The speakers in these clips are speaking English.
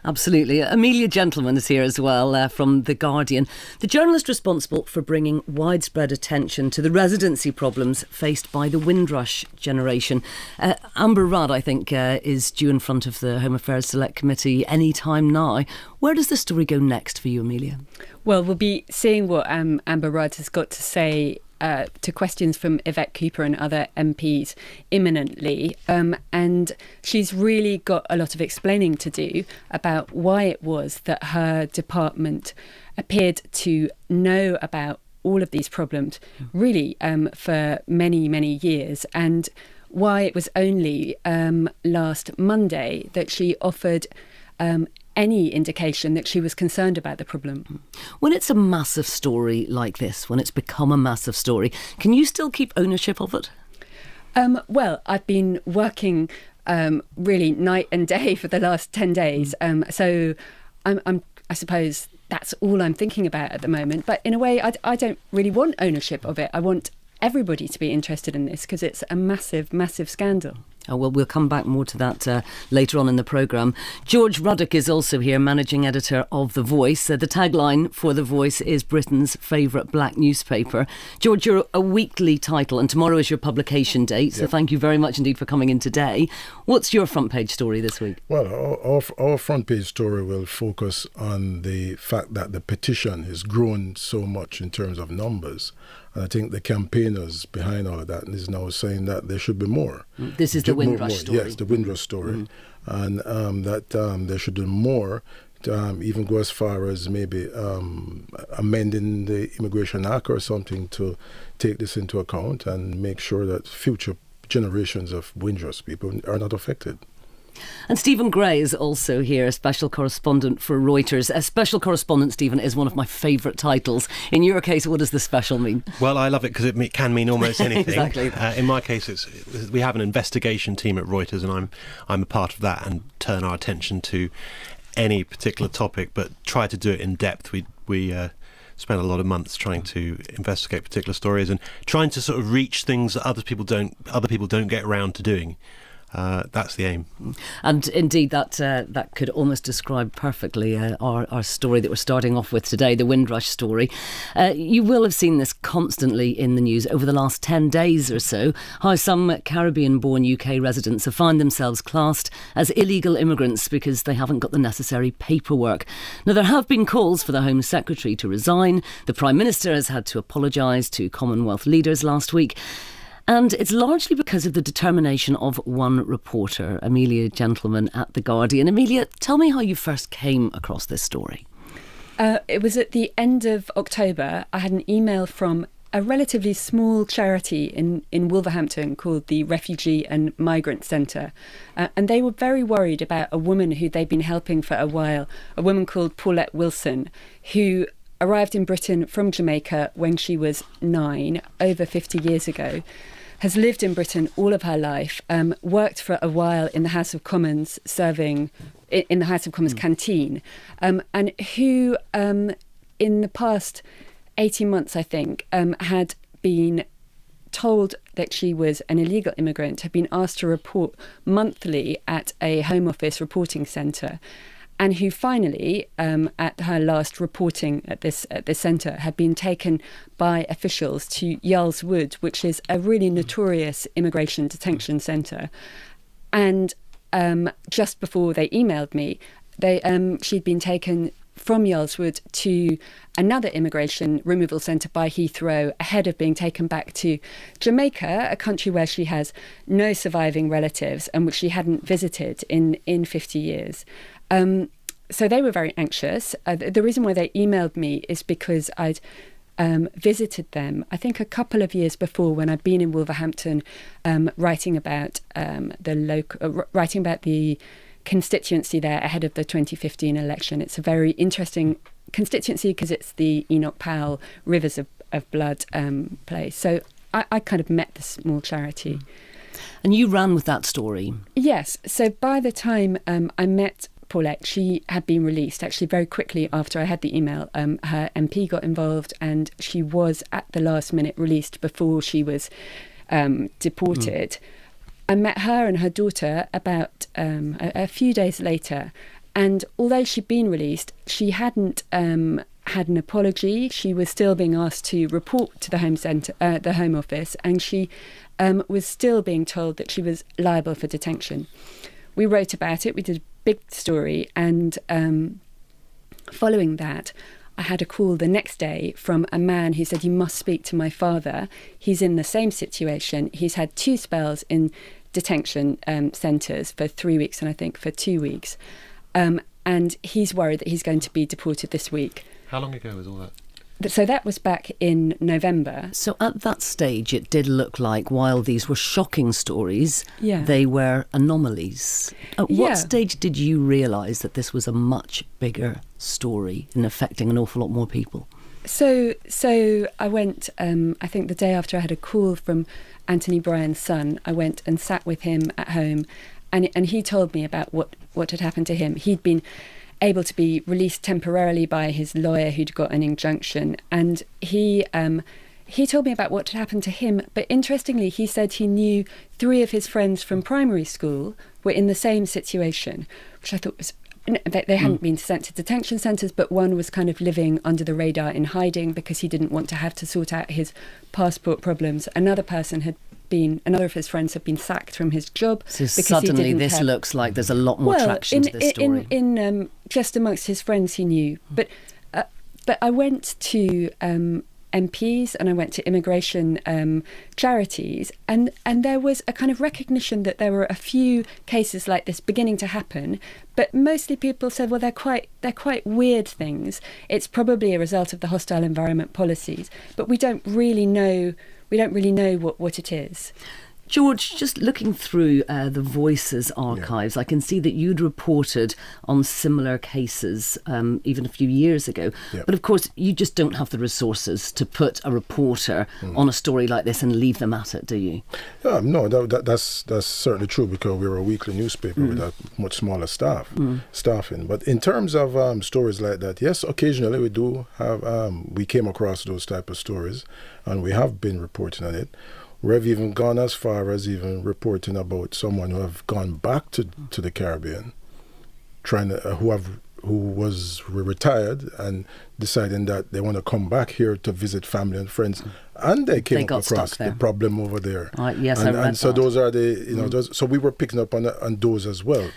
Absolutely. Amelia Gentleman is here as well from The Guardian. The journalist responsible for bringing widespread attention to the residency problems faced by the Windrush generation. Amber Rudd, I think, is due in front of the Home Affairs Select Committee any time now. Where does the story go next for you, Amelia? Well, we'll be seeing what Amber Rudd has got to say to questions from Yvette Cooper and other MPs imminently. And she's really got a lot of explaining to do about why it was that her department appeared to know about all of these problems really for many, many years, and why it was only last Monday that she offered any indication that she was concerned about the problem. When it's a massive story like this, when it's become a massive story, can you still keep ownership of it? Well, I've been working really night and day for the last 10 days. So I suppose that's all I'm thinking about at the moment. But in a way, I don't really want ownership of it. I want everybody to be interested in this because it's a massive, massive scandal. Oh, well, we'll come back more to that later on in the programme. George Ruddock is also here, managing editor of The Voice. The tagline for The Voice is Britain's favourite black newspaper. George, you're a weekly title and tomorrow is your publication date, so Thank you very much indeed for coming in today. What's your front page story this week? Well, our front page story will focus on the fact that the petition has grown so much in terms of numbers. And I think the campaigners behind all of that is now saying that there should be more. This is the Windrush story. Yes, the Windrush story. And that there should be more, even go as far as maybe amending the Immigration Act or something to take this into account and make sure that future generations of Windrush people are not affected. And Stephen Gray is also here, a special correspondent for Reuters. A special correspondent, Stephen, is one of my favourite titles. In your case, what does the special mean? Well, I love it because it can mean almost anything. Exactly. In my case, we have an investigation team at Reuters, and I'm a part of that and turn our attention to any particular topic, but try to do it in depth. We spent a lot of months trying to investigate particular stories and trying to sort of reach things that other people don't get around to doing. That's the aim. And indeed that could almost describe perfectly our story that we're starting off with today, the Windrush story. You will have seen this constantly in the news over the last 10 days or so, how some Caribbean-born UK residents have found themselves classed as illegal immigrants because they haven't got the necessary paperwork. Now, there have been calls for the Home Secretary to resign. The Prime Minister has had to apologise to Commonwealth leaders last week. And it's largely because of the determination of one reporter, Amelia Gentleman at The Guardian. Amelia, tell me how you first came across this story. It was at the end of October. I had an email from a relatively small charity in Wolverhampton called the Refugee and Migrant Centre. And they were very worried about a woman who they'd been helping for a while, a woman called Paulette Wilson, who arrived in Britain from Jamaica when she was 9, over 50 years ago, has lived in Britain all of her life, worked for a while in the House of Commons, serving in the House of Commons canteen, and who in the past 18 months, I think, had been told that she was an illegal immigrant, had been asked to report monthly at a Home Office reporting centre, and who finally, at her last reporting at this centre, had been taken by officials to Yarl's Wood, which is a really notorious immigration detention centre. And just before they emailed me, she'd been taken from Yarl's Wood to another immigration removal centre by Heathrow ahead of being taken back to Jamaica, a country where she has no surviving relatives and which she hadn't visited in 50 years. So they were very anxious. The reason why they emailed me is because I'd visited them, I think a couple of years before, when I'd been in Wolverhampton writing about the constituency there ahead of the 2015 election. It's a very interesting constituency because it's the Enoch Powell Rivers of Blood place. So I kind of met the small charity. And you ran with that story. Yes. So by the time I met Paulette, she had been released actually very quickly after I had the email. Her MP got involved and she was at the last minute released before she was deported. I met her and her daughter about a few days later, And although she'd been released, she hadn't had an apology. She was still being asked to report to the Home Office, and she was still being told that she was liable for detention. We wrote about it. We did a big story, and following that, I had a call the next day from a man who said, "You must speak to my father. He's in the same situation. He's had 2 spells in detention centres for 3 weeks and I think for 2 weeks. And he's worried that he's going to be deported this week." How long ago was all that? So that was back in November. So at that stage, it did look like, while these were shocking stories, Yeah. they were anomalies. At Yeah. what stage did you realise that this was a much bigger story and affecting an awful lot more people? So I went, I think the day after I had a call from Anthony Bryan's son, I went and sat with him at home, and he told me about what had happened to him. He'd been able to be released temporarily by his lawyer who'd got an injunction, and he told me about what had happened to him. But interestingly, he said he knew 3 of his friends from primary school were in the same situation, which I thought was... They hadn't been sent to detention centres, but one was kind of living under the radar in hiding because he didn't want to have to sort out his passport problems. Another of his friends had been sacked from his job. So because suddenly this looks like there's a lot more traction to this story. In just amongst his friends he knew. But I went to MPs and I went to immigration charities, and there was a kind of recognition that there were a few cases like this beginning to happen, but mostly people said, well, they're quite weird things. It's probably a result of the hostile environment policies, but we don't really know what it is. George, just looking through the Voices archives, I can see that you'd reported on similar cases even a few years ago. Yep. But of course, you just don't have the resources to put a reporter on a story like this and leave them at it, do you? No, that's certainly true, because we're a weekly newspaper with a much smaller staffing. But in terms of stories like that, yes, occasionally we do have, we came across those type of stories, and we have been reporting on it. We've even gone as far as even reporting about someone who have gone back to the Caribbean, who was retired and deciding that they want to come back here to visit family and friends, and they came across the problem over there. Yes, and so those are the so we were picking up on those as well.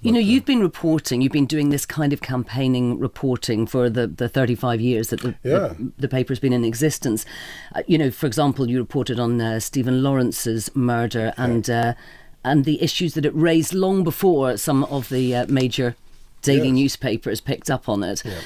You've been reporting, you've been doing this kind of campaigning reporting for the 35 years that the paper's been in existence. For example, you reported on Stephen Lawrence's murder and the issues that it raised long before some of the major daily newspapers picked up on it. Yeah.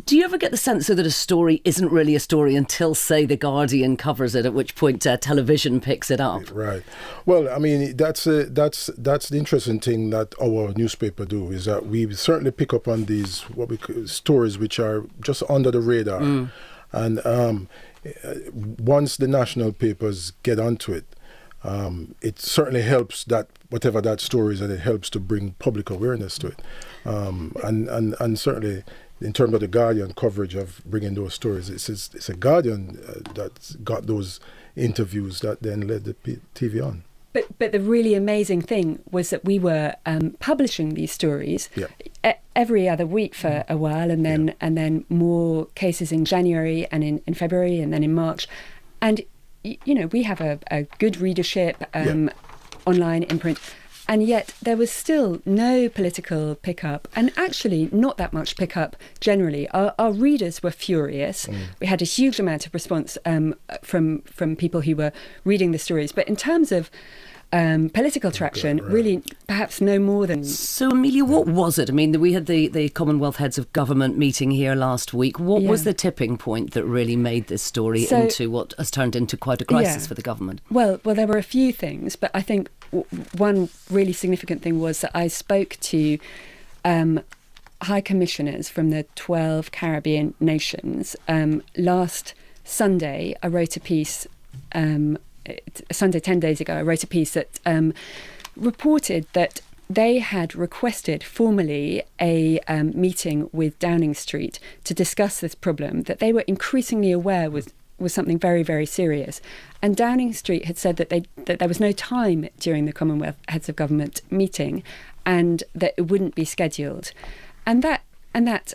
Do you ever get the sense that a story isn't really a story until, say, The Guardian covers it, at which point television picks it up? Right. Well, I mean, that's the interesting thing that our newspaper do, is that we certainly pick up on these what we call stories which are just under the radar, and once the national papers get onto it, it certainly helps that whatever that story is, and it helps to bring public awareness to it, and certainly. In terms of the Guardian coverage of bringing those stories, it's a Guardian that's got those interviews that then led the TV on. But the really amazing thing was that we were publishing these stories every other week for a while, and then more cases in January and in February and then in March, and we have a good readership online, in print. And yet there was still no political pickup, and actually not that much pickup generally. Our readers were furious. We had a huge amount of response from people who were reading the stories. But in terms of political traction, really perhaps no more than... So, Amelia, what was it? I mean, we had the Commonwealth Heads of Government meeting here last week. What was the tipping point that really made this story into what has turned into quite a crisis for the government? Well, there were a few things, but I think one really significant thing was that I spoke to high commissioners from the 12 Caribbean nations. Last Sunday, I wrote a piece... Sunday 10 days ago, I wrote a piece that reported that they had requested formally a meeting with Downing Street to discuss this problem that they were increasingly aware was something very, very serious. And Downing Street had said that there was no time during the Commonwealth Heads of Government meeting, and that it wouldn't be scheduled. And that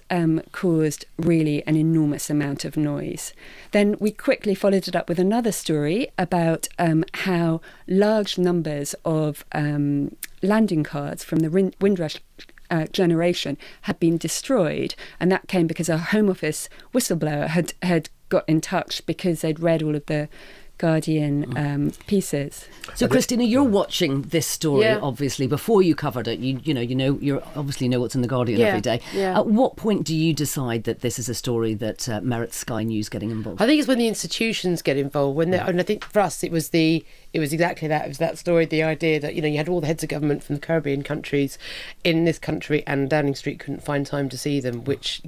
caused really an enormous amount of noise. Then we quickly followed it up with another story about how large numbers of landing cards from the Windrush generation had been destroyed, and that came because a Home Office whistleblower had got in touch because they'd read all of the Guardian pieces. So, Cristina, you're watching this story obviously before you covered it. You obviously know what's in the Guardian every day. Yeah. At what point do you decide that this is a story that merits Sky News getting involved? I think it's when the institutions get involved. And I think for us, it was exactly that. It was that story, the idea that you had all the heads of government from the Caribbean countries in this country, and Downing Street couldn't find time to see them, which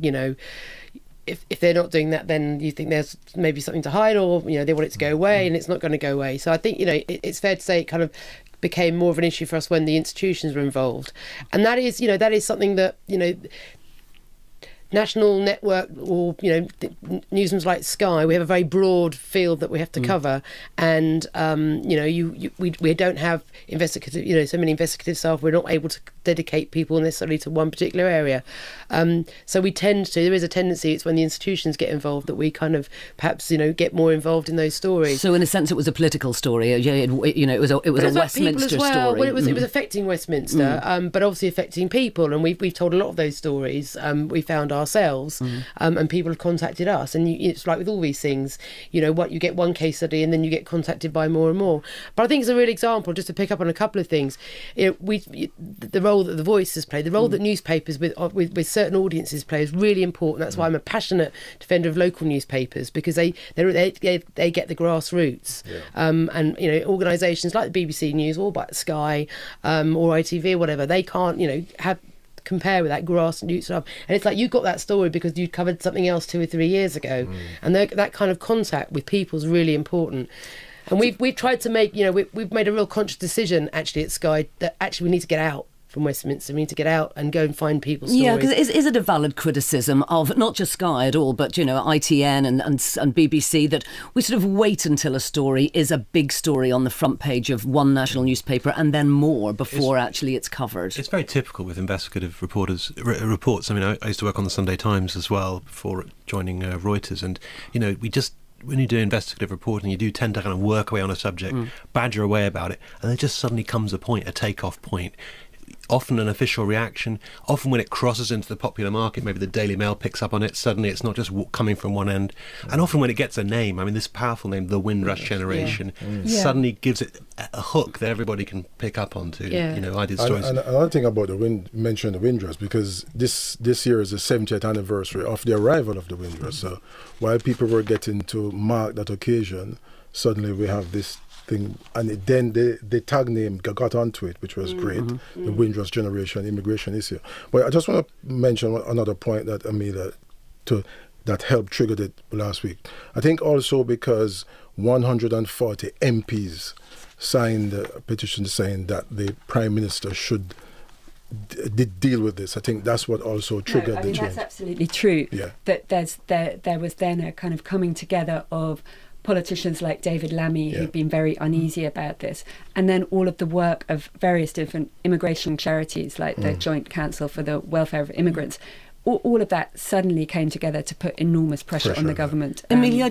If they're not doing that, then you think there's maybe something to hide, or they want it to go away, and it's not going to go away. So I think it's fair to say it kind of became more of an issue for us when the institutions were involved, and that is something that national network or newsrooms like Sky, we have a very broad field that we have to cover, and we don't have investigative so many investigative staff. We're not able to dedicate people necessarily to one particular area, so there is a tendency, it's when the institutions get involved that we kind of perhaps get more involved in those stories. So in a sense it was a political story. It was a Westminster as well. story. Well, it was affecting Westminster, but obviously affecting people, and we've told a lot of those stories. We found ourselves, and people have contacted us, and it's like with all these things, you get one case study and then you get contacted by more and more. But I think it's a real example, just to pick up on a couple of things. The role that the Voices play, the role that newspapers with certain audiences play is really important. That's why I'm a passionate defender of local newspapers, because they get the grassroots, and organisations like the BBC News or by Sky or ITV or whatever, they can't compare with that grassroots stuff. And it's like you got that story because you covered something else 2 or 3 years ago, and that kind of contact with people is really important. And we've tried to make we've made a real conscious decision actually at Sky that actually we need to get out from Westminster. We need to get out and go and find people's stories. Yeah, because is it a valid criticism of not just Sky at all, but ITN and BBC, that we sort of wait until a story is a big story on the front page of one national newspaper and then more before actually it's covered? It's very typical with investigative reports. I mean, I used to work on the Sunday Times as well before joining Reuters, and when you do investigative reporting, you do tend to kind of work away on a subject, badger away about it, and there just suddenly comes a takeoff point. Often an official reaction, often when it crosses into the popular market, maybe the Daily Mail picks up on it, suddenly it's not just coming from one end. And often when it gets a name, I mean, this powerful name, the Windrush generation, suddenly gives it a hook that everybody can pick up onto. I did stories. And another thing about mention the Windrush, because this year is the 70th anniversary of the arrival of the Windrush. So while people were getting to mark that occasion, suddenly we have this thing, and then the tag name got onto it, which was great. The Windrush generation immigration issue. But I just want to mention another point that Amelia that helped trigger it last week. I think also because 140 MPs signed a petition saying that the Prime Minister should deal with this. I think that's what also triggered the change. That's absolutely true. Yeah. That there was then a kind of coming together of politicians like David Lammy, who'd been very uneasy about this, and then all of the work of various different immigration charities like the Joint Council for the Welfare of Immigrants. All of that suddenly came together to put enormous pressure on the government. Amelia,